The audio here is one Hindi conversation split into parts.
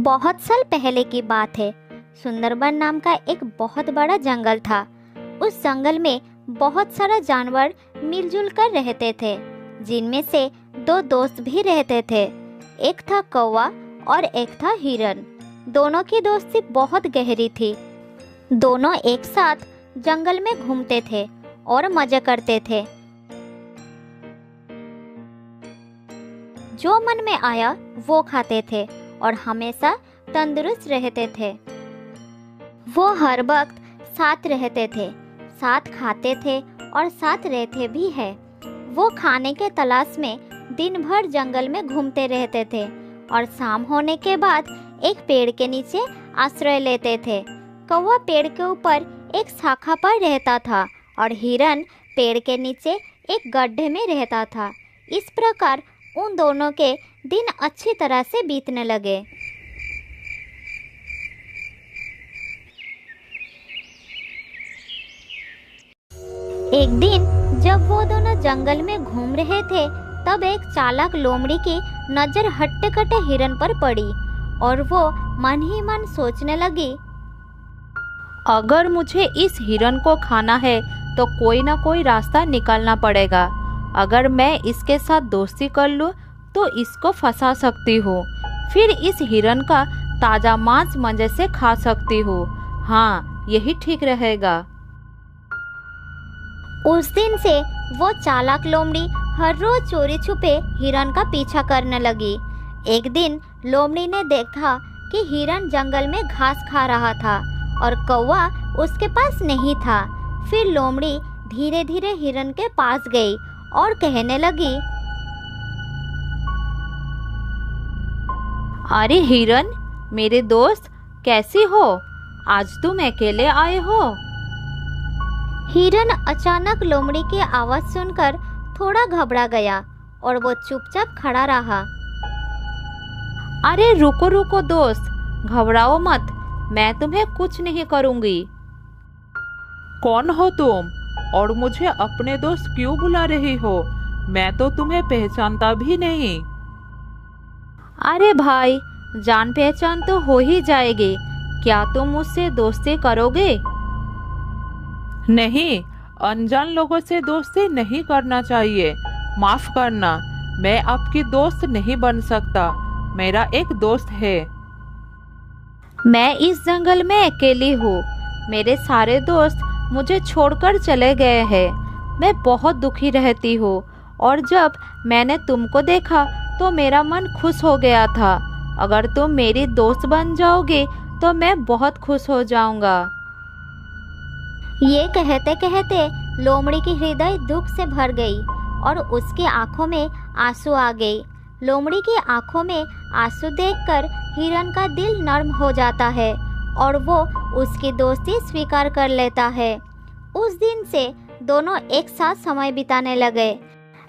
बहुत साल पहले की बात है। सुंदरबन नाम का एक बहुत बड़ा जंगल था। उस जंगल में बहुत सारा जानवर मिलजुल कर रहते थे, जिनमें से दो दोस्त भी रहते थे। एक था कौवा और एक था हिरन। दोनों की दोस्ती बहुत गहरी थी। दोनों एक साथ जंगल में घूमते थे और मजे करते थे। जो मन में आया वो खाते थे और हमेशा तंदुरुस्त रहते थे। वो हर वक्त साथ रहते थे, साथ खाते थे और साथ रहते भी है। वो खाने के तलाश में दिन भर जंगल में घूमते रहते थे और शाम होने के बाद एक पेड़ के नीचे आश्रय लेते थे। कौवा पेड़ के ऊपर एक शाखा पर रहता था और हिरन पेड़ के नीचे एक गड्ढे में रहता था। इस प्रकार उन दोनों के दिन अच्छी तरह से बीतने लगे। एक दिन जब वो दोनों जंगल में घूम रहे थे, तब एक चालाक लोमड़ी की नजर हट्टे कट्टे हिरन पर पड़ी और वो मन ही मन सोचने लगी, अगर मुझे इस हिरन को खाना है तो कोई ना कोई रास्ता निकालना पड़ेगा। अगर मैं इसके साथ दोस्ती कर लूँ तो इसको फंसा सकती हूँ, फिर इस हिरन का ताज़ा मांस मजे से खा सकती हूँ। हाँ, यही ठीक रहेगा। उस दिन से वो चालाक लोमड़ी हर रोज चोरी छुपे हिरन का पीछा करने लगी। एक दिन लोमड़ी ने देखा कि हिरन जंगल में घास खा रहा था और कौवा उसके पास नहीं था। फिर लोमड़ी धीरे धीरे हिरन के पास गई और कहने लगी, अरे हिरन, मेरे दोस्त, कैसी हो? आज तुम अकेले आए हो? हिरन अचानक लोमड़ी की आवाज सुनकर थोड़ा घबरा गया और वो चुपचाप खड़ा रहा। अरे रुको रुको दोस्त, घबराओ मत, मैं तुम्हें कुछ नहीं करूंगी। कौन हो तुम और मुझे अपने दोस्त क्यों बुला रही हो? मैं तो तुम्हें पहचानता भी नहीं। अरे भाई, जान पहचान तो हो ही जाएगी। क्या तुम मुझसे दोस्ती करोगे? नहीं, अनजान लोगों से दोस्ती नहीं करना चाहिए। माफ करना, मैं आपकी दोस्त नहीं बन सकता। मेरा एक दोस्त है। मैं इस जंगल में अकेली हूँ। मेरे सारे दोस्त मुझे छोड़कर चले गए हैं। मैं बहुत दुखी रहती हूँ और जब मैंने तुमको देखा तो मेरा मन खुश हो गया था। अगर तुम मेरी दोस्त बन जाओगे तो मैं बहुत खुश हो जाऊंगा। ये कहते कहते लोमड़ी की हृदय दुख से भर गई और उसकी आंखों में आंसू आ गई। लोमड़ी की आंखों में आंसू देखकर हिरन का दिल नर्म हो जाता है और वो उसकी दोस्ती स्वीकार कर लेता है। उस दिन से दोनों एक साथ समय बिताने लगे।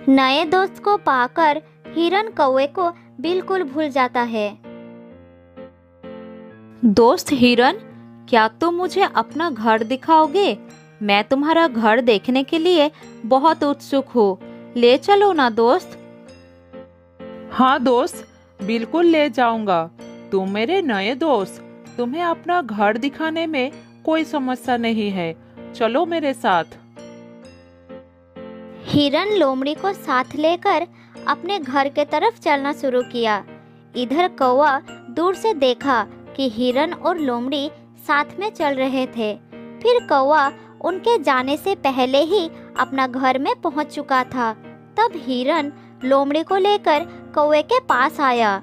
नए दोस्त को पाकर हिरन कौवे को बिल्कुल भूल जाता है। दोस्त हिरन, क्या तुम मुझे अपना घर दिखाओगे? मैं तुम्हारा घर देखने के लिए बहुत उत्सुक हूँ। ले चलो ना दोस्त। हाँ दोस्त, बिल्कुल ले जाऊंगा। तुम मेरे नए दोस्त, तुम्हें अपना घर दिखाने में कोई समस्या नहीं है। चलो मेरे साथ। हिरन लोमड़ी को साथ लेकर अपने घर के तरफ चलना शुरू किया। इधर कौवा दूर से देखा कि हिरन और लोमड़ी साथ में चल रहे थे। फिर कौवा उनके जाने से पहले ही अपना घर में पहुंच चुका था। तब हिरन लोमड़ी को लेकर कौवे के पास आया।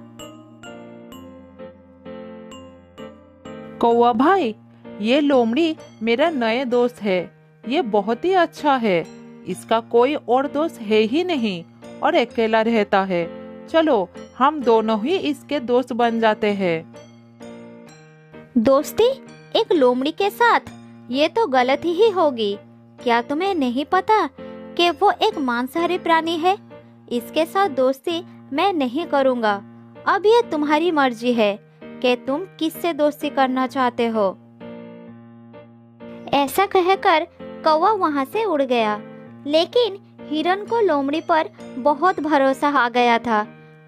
कौवा भाई, ये लोमड़ी मेरा नए दोस्त है। ये बहुत ही अच्छा है। इसका कोई और दोस्त है ही नहीं और अकेला रहता है। चलो हम दोनों ही इसके दोस्त बन जाते हैं। दोस्ती एक लोमड़ी के साथ? ये तो गलत ही होगी। क्या तुम्हें नहीं पता कि वो एक मांसाहारी प्राणी है? इसके साथ दोस्ती मैं नहीं करूँगा। अब ये तुम्हारी मर्जी है कि तुम किससे दोस्ती करना चाहते हो। ऐसा कहकर कौवा वहाँ से उड़ गया। लेकिन हिरन को लोमड़ी पर बहुत भरोसा आ गया था।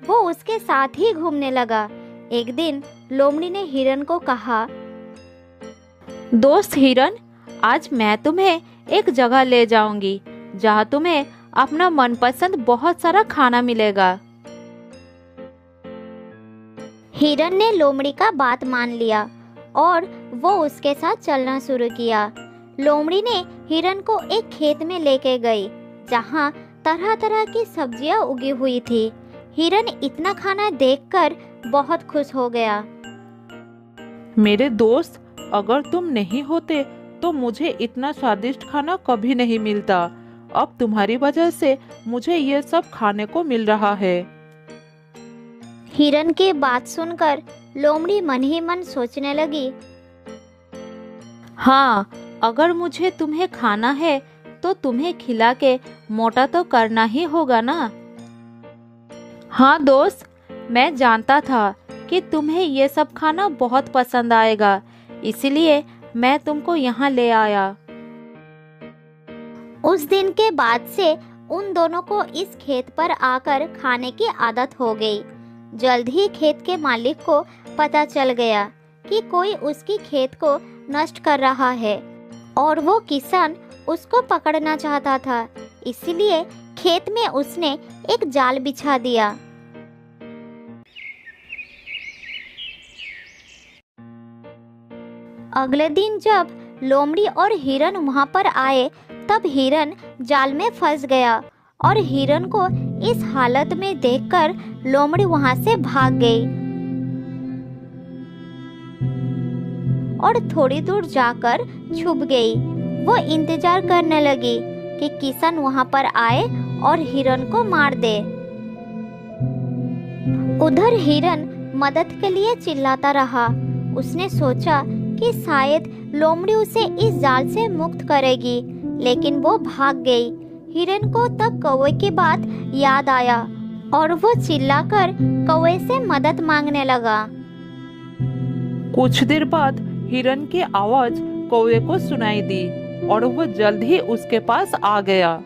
वो उसके साथ ही घूमने लगा। एक दिन लोमड़ी ने हिरन को कहा, दोस्त हिरन, आज मैं तुम्हें एक जगह ले जाऊंगी जहाँ तुम्हें अपना मनपसंद बहुत सारा खाना मिलेगा। हिरन ने लोमड़ी का बात मान लिया और वो उसके साथ चलना शुरू किया। लोमड़ी ने हिरन को एक खेत में लेके गई जहाँ तरह तरह की सब्जियां उगी हुई थी। हिरन इतना खाना देखकर बहुत खुश हो गया। मेरे दोस्त, अगर तुम नहीं होते तो मुझे इतना स्वादिष्ट खाना कभी नहीं मिलता। अब तुम्हारी वजह से मुझे ये सब खाने को मिल रहा है। हिरन की बात सुनकर लोमड़ी मन ही मन सोचने लगी, हाँ, अगर मुझे तुम्हें खाना है तो तुम्हें खिला के मोटा तो करना ही होगा ना। हाँ दोस्त, मैं जानता था कि तुम्हें ये सब खाना बहुत पसंद आएगा, इसलिए मैं तुमको यहाँ ले आया। उस दिन के बाद से उन दोनों को इस खेत पर आकर खाने की आदत हो गई। जल्द ही खेत के मालिक को पता चल गया कि कोई उसकी खेत को नष्ट कर रहा है और वो किसान उसको पकड़ना चाहता था। इसलिए खेत में उसने एक जाल बिछा दिया। अगले दिन जब लोमड़ी और हिरन वहां पर आए तब हिरन जाल में फंस गया और हिरन को इस हालत में देखकर लोमड़ी वहां से भाग गई और थोड़ी दूर जाकर छुप गई। वो इंतजार करने लगी कि किसान वहां पर आए और हिरन को मार दे। उधर हिरन मदद के लिए चिल्लाता रहा। उसने सोचा कि शायद लोमड़ी उसे इस जाल से मुक्त करेगी, लेकिन वो भाग गई। हिरन को तब कौवे की बात याद आया और वो चिल्लाकर कौवे से मदद मांगने लगा। कुछ देर बाद हिरन की आवाज कौवे को सुनाई दी और वो जल्द ही उसके पास आ गया।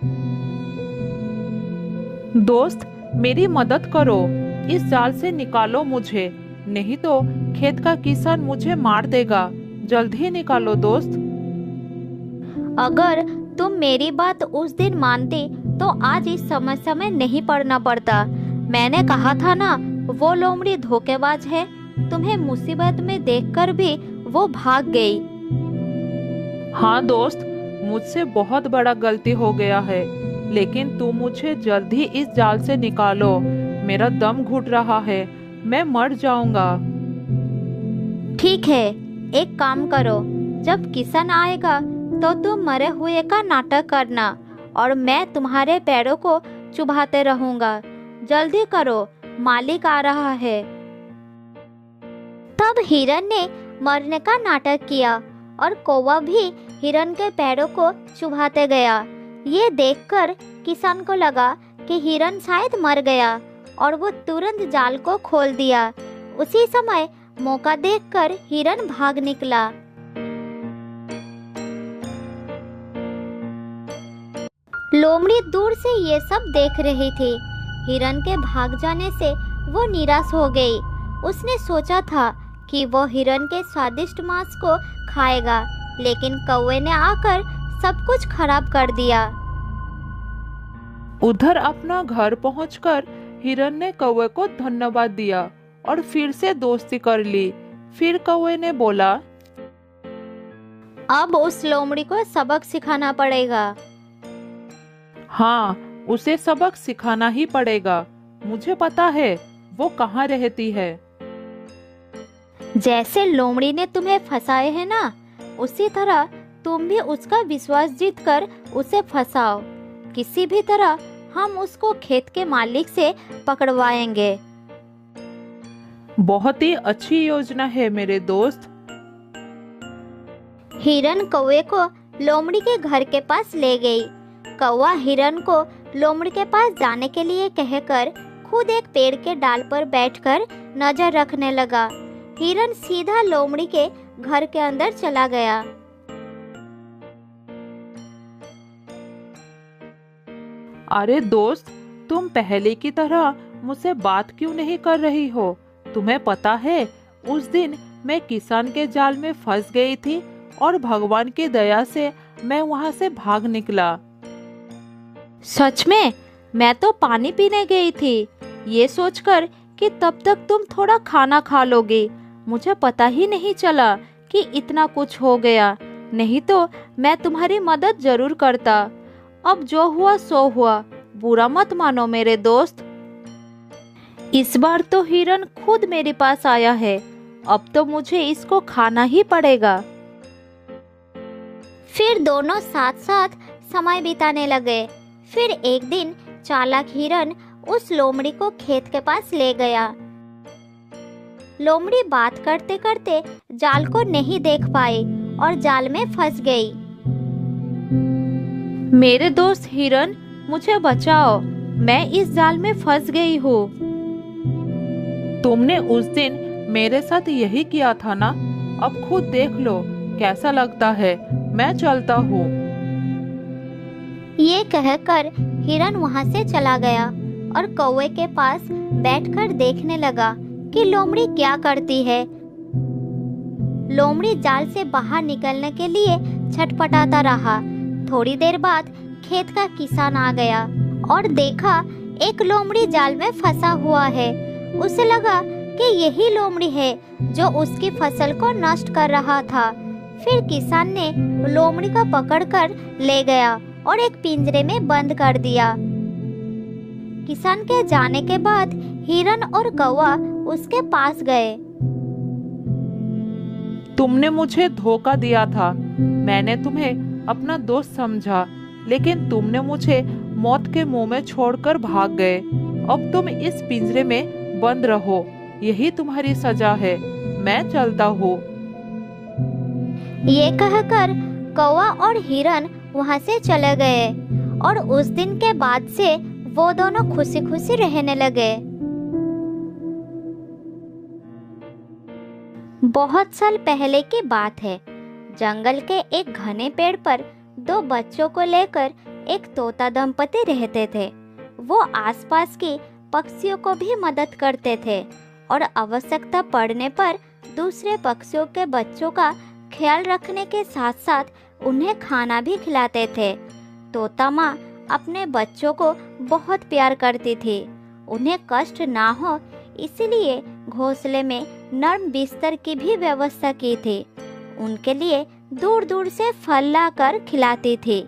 दोस्त, मेरी मदद करो, इस जाल से निकालो मुझे, नहीं तो खेत का किसान मुझे मार देगा। जल्द ही निकालो दोस्त। अगर तुम मेरी बात उस दिन मानती तो आज इस समस्या में नहीं पड़ना पड़ता। मैंने कहा था ना, वो लोमड़ी धोखेबाज है। तुम्हें मुसीबत में देखकर भी वो भाग गई। हाँ दोस्त, मुझसे बहुत बड़ा गलती हो गया है, लेकिन तुम मुझे जल्द ही इस जाल से निकालो। मेरा दम घुट रहा है, मैं मर जाऊंगा। ठीक है, एक काम करो, जब किसान आएगा तो तुम मरे हुए का नाटक करना और मैं तुम्हारे पैरों को चुभाते रहूंगा। जल्दी करो, मालिक आ रहा है। तब हिरन ने मरने का नाटक किया और कौवा भी हिरन के पैरों को चुभाते गया। ये देखकर किसान को लगा कि हिरन शायद मर गया और वो तुरंत जाल को खोल दिया। उसी समय मौका देखकर हिरन भाग निकला। लोमड़ी दूर से ये सब देख रही थी। हिरन के भाग जाने से वो निराश हो गई। उसने सोचा था कि वो हिरन के स्वादिष्ट मांस को खाएगा, लेकिन कौवे ने आकर सब कुछ खराब कर दिया। उधर अपना घर पहुंचकर हिरन ने कौवे को धन्यवाद दिया और फिर से दोस्ती कर ली। फिर कौवे ने बोला, अब उस लोमड़ी को सबक सिखाना पड़ेगा। हाँ, उसे सबक सिखाना ही पड़ेगा। मुझे पता है वो कहाँ रहती है। जैसे लोमड़ी ने तुम्हें फंसाए है ना, उसी तरह तुम भी उसका विश्वास जीतकर उसे फंसाओ। किसी भी तरह हम उसको खेत के मालिक से पकड़वाएंगे। बहुत ही अच्छी योजना है मेरे दोस्त। हिरन कौवे को लोमड़ी के घर के पास ले गई। कौवा हिरन को लोमड़ी के पास जाने के लिए कहकर खुद एक पेड़ के डाल पर बैठकर नजर रखने लगा। हिरन सीधा लोमड़ी के घर के अंदर चला गया। अरे दोस्त, तुम पहले की तरह मुझसे बात क्यों नहीं कर रही हो? तुम्हें पता है उस दिन मैं किसान के जाल में फंस गई थी और भगवान की दया से मैं वहाँ से भाग निकला। सच में? मैं तो पानी पीने गई थी, ये सोचकर कि तब तक तुम थोड़ा खाना खा लोगे। मुझे पता ही नहीं चला कि इतना कुछ हो गया, नहीं तो मैं तुम्हारी मदद जरूर करता। अब जो हुआ सो हुआ, बुरा मत मानो मेरे दोस्त। इस बार तो हिरन खुद मेरे पास आया है, अब तो मुझे इसको खाना ही पड़ेगा। फिर दोनों साथ साथ समय बिताने लगे। फिर एक दिन चालाक हिरन उस लोमड़ी को खेत के पास ले गया। लोमड़ी बात करते करते जाल को नहीं देख पाई और जाल में फंस गई। मेरे दोस्त हिरन, मुझे बचाओ, मैं इस जाल में फंस गई हूँ। तुमने उस दिन मेरे साथ यही किया था ना, अब खुद देख लो कैसा लगता है, मैं चलता हूँ। ये कहकर हिरन वहाँ से चला गया और कौवे के पास बैठकर देखने लगा कि लोमड़ी क्या करती है। लोमड़ी जाल से बाहर निकलने के लिए छटपटाता रहा। थोड़ी देर बाद खेत का किसान आ गया और देखा एक लोमड़ी जाल में फंसा हुआ है। उसे लगा कि यही लोमड़ी है जो उसकी फसल को नष्ट कर रहा था। फिर किसान ने लोमड़ी को पकड़कर ले गया और एक पिंजरे में बंद कर दिया। किसान के जाने के बाद हिरन और कौवा उसके पास गए। तुमने मुझे धोखा दिया था, मैंने तुम्हें अपना दोस्त समझा, लेकिन तुमने मुझे मौत के मुंह में छोड़कर भाग गए। अब तुम इस पिंजरे में बंद रहो, यही तुम्हारी सजा है, मैं चलता हूँ। ये कहकर कौवा और हिरन वहाँ से चले गए और उस दिन के बाद से वो दोनों खुशी खुशी रहने लगे। बहुत साल पहले की बात है। जंगल के एक घने पेड़ पर दो बच्चों को लेकर एक तोता दंपति रहते थे। वो आसपास की पक्षियों को भी मदद करते थे और आवश्यकता पड़ने पर दूसरे पक्षियों के बच्चों का ख्याल रखने के साथ साथ उन्हें खाना भी खिलाते थे। तोता माँ अपने बच्चों को बहुत प्यार करती थी। उन्हें कष्ट ना हो इसलिए घोंसले में नर्म बिस्तर की भी व्यवस्था की थी। उनके लिए दूर दूर से फल लाकर खिलाती थी।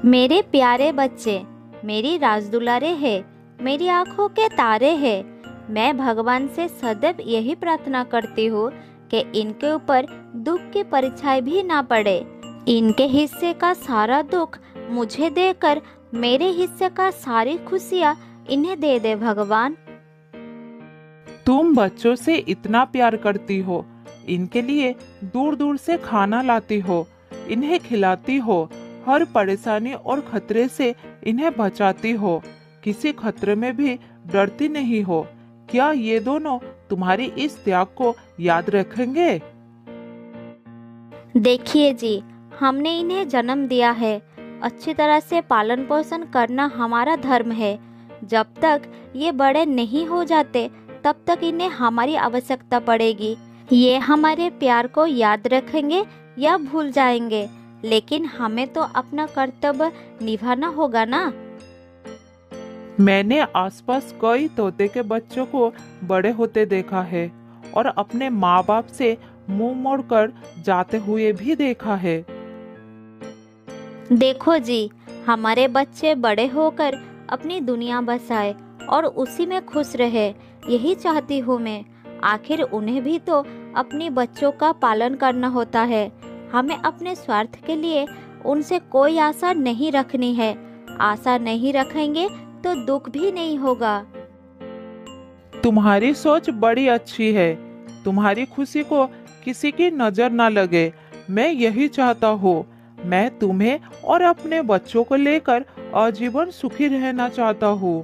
मेरे प्यारे बच्चे, मेरी राजदुलारे हैं, मेरी आंखों के तारे हैं। मैं भगवान से सदैव यही प्रार्थना करती हूँ कि इनके ऊपर दुख की परछाई भी ना पड़े। इनके हिस्से का सारा दुख मुझे देकर मेरे हिस्से का सारी खुशियाँ इन्हें दे दे भगवान। तुम बच्चों से इतना प्यार करती हो, इनके लिए दूर दूर से खाना लाती हो, इन्हें खिलाती हो, हर परेशानी और खतरे से इन्हें बचाती हो, किसी खतरे में भी डरती नहीं हो। क्या ये दोनों तुम्हारी इस त्याग को याद रखेंगे? देखिए जी, हमने इन्हें जन्म दिया है, अच्छी तरह से पालन पोषण करना हमारा धर्म है। जब तक ये बड़े नहीं हो जाते तब तक इन्हें हमारी आवश्यकता पड़ेगी। ये हमारे प्यार को याद रखेंगे या भूल जाएंगे, लेकिन हमें तो अपना कर्तव्य निभाना होगा ना। मैंने आसपास कई तोते के बच्चों को बड़े होते देखा है और अपने माँ बाप से मुंह मोड़कर जाते हुए भी देखा है। देखो जी, हमारे बच्चे बड़े होकर अपनी दुनिया बसाए और उसी में खुश रहे, यही चाहती हूँ मैं। आखिर उन्हें भी तो अपने बच्चों का पालन करना होता है। हमें अपने स्वार्थ के लिए उनसे कोई आशा नहीं रखनी है। आशा नहीं रखेंगे तो दुख भी नहीं होगा। तुम्हारी सोच बड़ी अच्छी है। तुम्हारी खुशी को किसी की नजर ना लगे, मैं यही चाहता हूँ। मैं तुम्हें और अपने बच्चों को लेकर आजीवन सुखी रहना चाहता हूँ।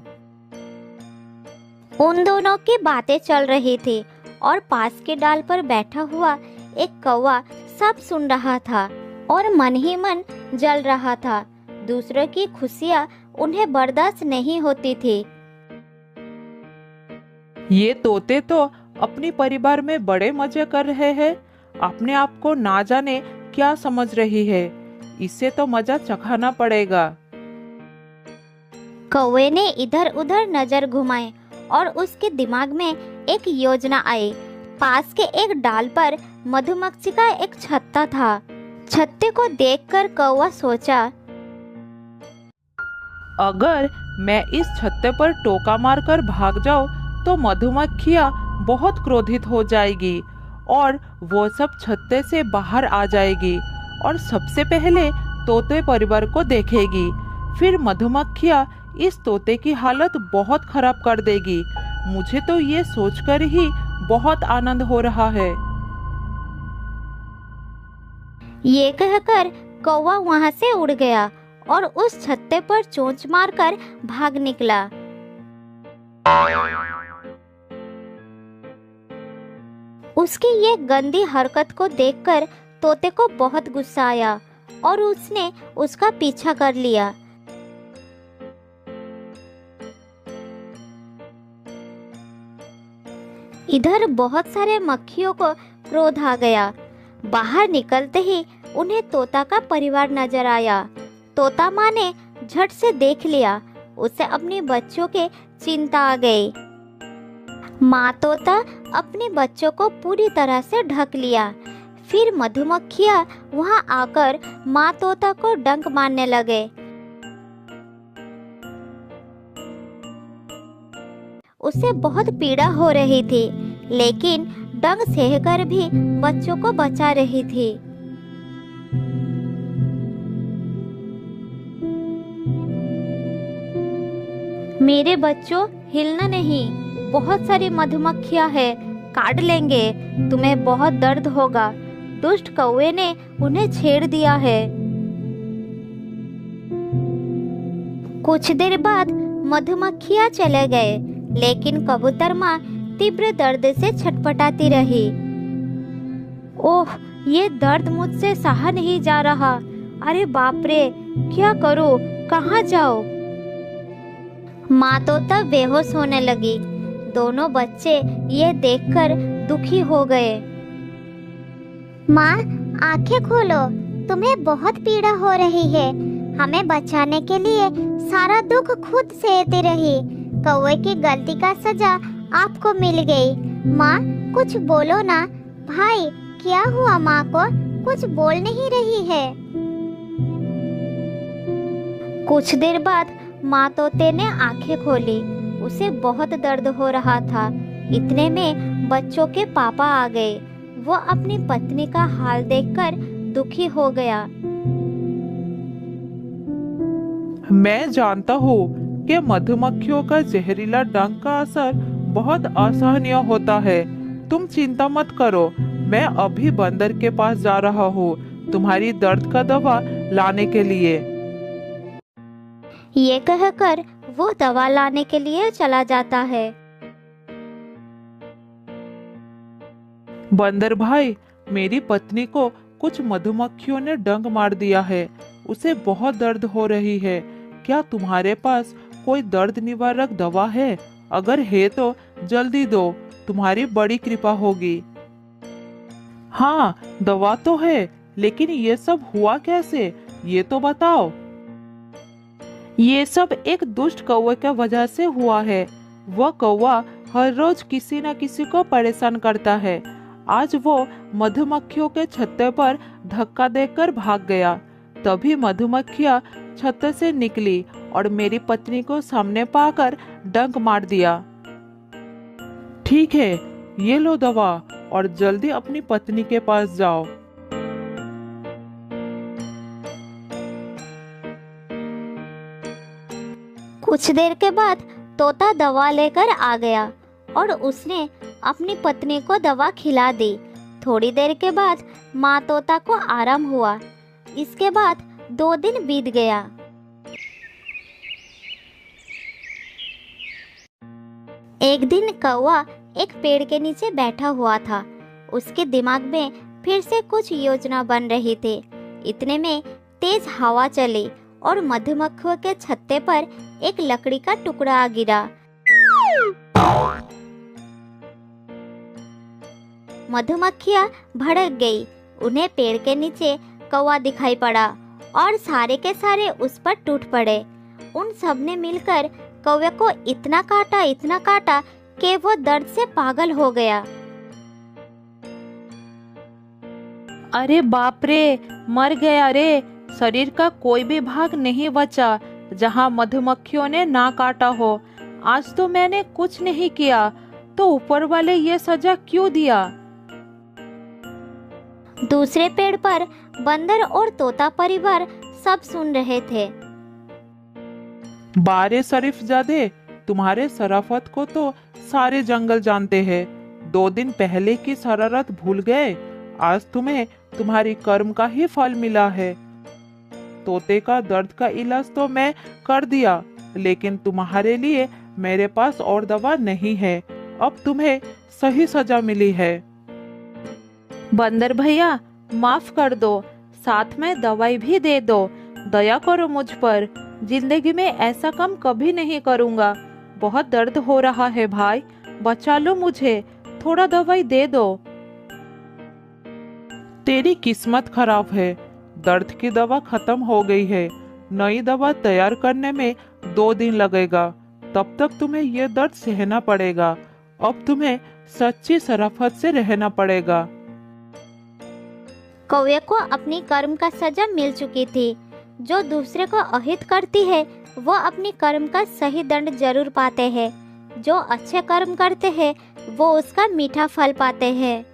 उन दोनों की बातें चल रही थी और पास के डाल पर बैठा हुआ एक कौवा सब सुन रहा था और मन ही मन जल रहा था। दूसरों की खुशियाँ उन्हें बर्दाश्त नहीं होती थी। ये तोते तो अपनी परिवार में बड़े मजे कर रहे हैं। अपने आप को ना जाने क्या समझ रही है। इससे तो मजा चखाना पड़ेगा। कौवे ने इधर उधर नजर घुमाई और उसके दिमाग में एक योजना आई। पास के एक डाल पर मधुमक्खी का एक छत्ता था। छत्ते को देखकर कौवा सोचा, अगर मैं इस छत्ते पर टोका मारकर भाग जाऊं तो मधुमक्खियां बहुत क्रोधित हो जाएगी और वो सब छत्ते से बाहर आ जाएगी और सबसे पहले तोते परिवार को देखेगी। फिर मधुमक्खियां इस तोते की हालत बहुत खराब कर देगी। मुझे तो ये सोचकर ही बहुत आनंद हो रहा है। ये कहकर कौवा वहां से उड़ गया और उस छत्ते पर चोंच मारकर भाग निकला। उसकी ये गंदी हरकत को देखकर तोते को बहुत गुस्सा आया और उसने उसका पीछा कर लिया। इधर बहुत सारे मक्खियों को क्रोध आ गया। बाहर निकलते ही उन्हें तोता का परिवार नजर आया। तोता माँ ने झट से देख लिया। उसे अपने बच्चों के चिंता आ गई। माँ तोता अपने बच्चों को पूरी तरह से ढक लिया। फिर मधुमक्खियाँ वहाँ आकर माँ तोता को डंक मारने लगे। उसे बहुत पीड़ा हो रही थी, लेकिन डंक सहकर भी बच्चों को बचा रही थी। मेरे बच्चों, हिलना नहीं, बहुत सारी मधुमक्खियां हैं, काट लेंगे, तुम्हें बहुत दर्द होगा। दुष्ट कौवे ने उन्हें छेड़ दिया है। कुछ देर बाद मधुमक्खियां चले गए, लेकिन कबूतर माँ तीव्र दर्द से छटपटाती रही। ओह, ये दर्द मुझसे सहा नहीं जा रहा। अरे बाप रे, क्या करूं, कहाँ जाऊं? माँ तोता बेहोश होने लगी। दोनों बच्चे ये देखकर दुखी हो गए। माँ, आंखें खोलो, तुम्हें बहुत पीड़ा हो रही है। हमें बचाने के लिए सारा दुख खुद सहती रही। कौवे की गलती का सजा आपको मिल गई। माँ, कुछ बोलो ना। भाई, क्या हुआ? माँ को कुछ बोल नहीं रही है। कुछ देर बाद माँ तोते ने आंखें खोली। उसे बहुत दर्द हो रहा था। इतने में बच्चों के पापा आ गए। वो अपनी पत्नी का हाल देखकर दुखी हो गया। मैं जानता हूँ कि मधुमक्खियों का जहरीला डंक का असर बहुत असहनीय होता है। तुम चिंता मत करो, मैं अभी बंदर के पास जा रहा हूँ तुम्हारी दर्द का दवा लाने के लिए। ये कहकर वो दवा लाने के लिए चला जाता है। बंदर भाई, मेरी पत्नी को कुछ मधुमक्खियों ने डंक मार दिया है। उसे बहुत दर्द हो रही है। क्या तुम्हारे पास कोई दर्द निवारक दवा है? अगर है तो जल्दी दो, तुम्हारी बड़ी कृपा होगी। हाँ, दवा तो है, लेकिन ये सब हुआ कैसे, ये तो बताओ। ये सब एक दुष्ट कौवे की वजह से हुआ है। वह कौवा हर रोज किसी न किसी को परेशान करता है। आज वो मधुमक्खियों के छत्ते पर धक्का देकर भाग गया। तभी मधुमक्खियां छत्ते से निकली और मेरी पत्नी को सामने पाकर डंक मार दिया। ठीक है, ये लो दवा और जल्दी अपनी पत्नी के पास जाओ। कुछ देर के बाद तोता दवा लेकर आ गया और उसने अपनी पत्नी को दवा खिला दी। थोड़ी देर के बाद माँ तोता को आराम हुआ। इसके बाद 2 दिन बीत गया। एक दिन कौवा एक पेड़ के नीचे बैठा हुआ था। उसके दिमाग में फिर से कुछ योजना बन रही थी। इतने में तेज हवा चली और मधुमक्खियों के छत्ते पर एक लकड़ी का टुकड़ा आ गिरा। मधुमक्खियाँ भड़क गई। उन्हें पेड़ के नीचे कौवा दिखाई पड़ा और सारे के सारे उस पर टूट पड़े। उन सब ने मिलकर कौवे को इतना काटा कि वो दर्द से पागल हो गया। अरे बाप रे, मर गया रे। शरीर का कोई भी भाग नहीं बचा जहाँ मधुमक्खियों ने ना काटा हो। आज तो मैंने कुछ नहीं किया, तो ऊपर वाले ये सजा क्यों दिया? दूसरे पेड़ पर बंदर और तोता परिवार सब सुन रहे थे। बारे शरीफजादे, तुम्हारे शराफत को तो सारे जंगल जानते हैं। 2 दिन पहले की शरारत भूल गए। आज तुम्हें तुम्हारी कर्म का ही फल मिला है। तोते का दर्द का इलाज तो मैं कर दिया, लेकिन तुम्हारे लिए मेरे पास और दवा नहीं है। अब तुम्हें सही सजा मिली है। बंदर भैया, माफ कर दो, साथ में दवाई भी दे दो। दया करो मुझ पर। जिंदगी में ऐसा काम कभी नहीं करूँगा। बहुत दर्द हो रहा है भाई, बचा लो मुझे। थोड़ा दवाई दे दो। तेरी किस्मत खराब है। दर्द की दवा खत्म हो गई है। नई दवा तैयार करने में 2 दिन लगेगा। तब तक तुम्हें यह दर्द सहना पड़ेगा। अब तुम्हें सच्ची शराफत से रहना पड़ेगा। कौवे को अपनी कर्म का सजा मिल चुकी थी। जो दूसरे को अहित करती है वो अपनी कर्म का सही दंड जरूर पाते हैं। जो अच्छे कर्म करते हैं वो उसका मीठा फल पाते हैं।